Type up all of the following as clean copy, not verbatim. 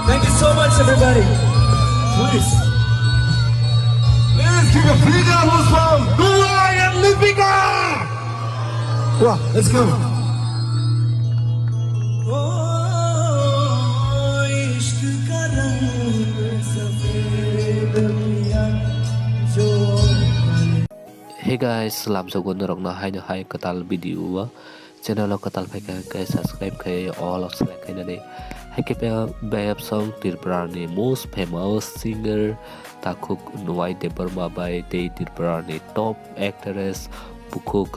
Thank you so much, everybody. Please. Let's give a big applause for Nuai Lipika. Wow, let's go. Hey guys, salam sagun dorong na hai katal video channel katal kai subscribe kai all of select kai nade hai ke bayap song Tripurani most famous singer takuk Nuai Debarma by te Tripurani top actress Bukuk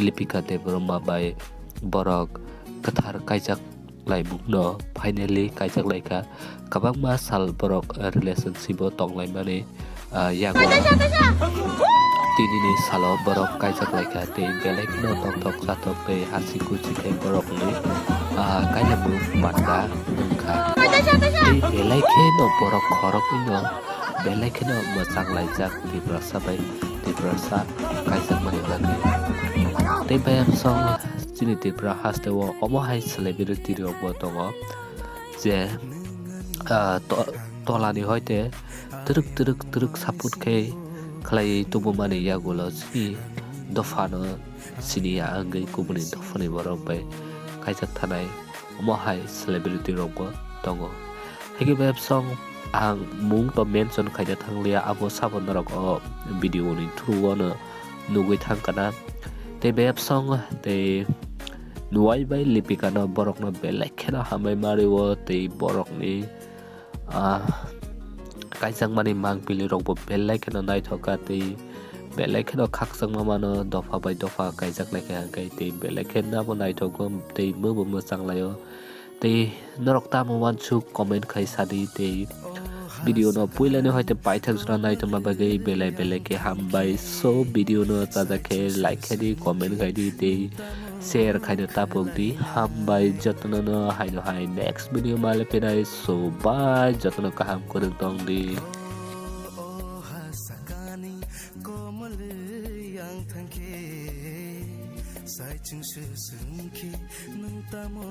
Lipika Debarma by borok kathar kaijak lai bukno finally kaijak lai ka kabang ma sal borok relationship tong lai mane yago Tini salo borok kaijak laika te belek no tok satok te hasiku chike borok ni kaya mu banda nungka te belek no borok khorok no belek no masang laijak di berasa bai di berasa kaijak mani lagi te bayam song sini di berahas te wo omo hai celebrity ro bo tongo je tolani hoite teruk saput ke Kalai tubuh mana ya gula sini dofano sini ya anggai kubuni dofani borok bay kaijak tanai mohai celebrity rongo tongo hegi web song ang mung to mention kaijak thang lia abo sabon narok o video ni through ono nugui thang kana te web song te Nuai bay Lipika no borok no belek khena hamai mariwo te borok ni kaijak mani mang pili rok bo belai kheno nai thoka te belai kheno khaksang mamano dofa bai dofa kaijak lai ka kai te belai khena bo nai thokom te mo bo mo sang layo te norok ta mo wan chu comment khai sadi te video no puila ne hoite paithak jra nai toma bagai belai ke ham bai so video no tada ke like khadi comment khai di te share khai ta pok di ham bai jatna no hai no hai next video male penai so bye jatna ka ham koreng tong di sai chung shi sung ki nung ta mo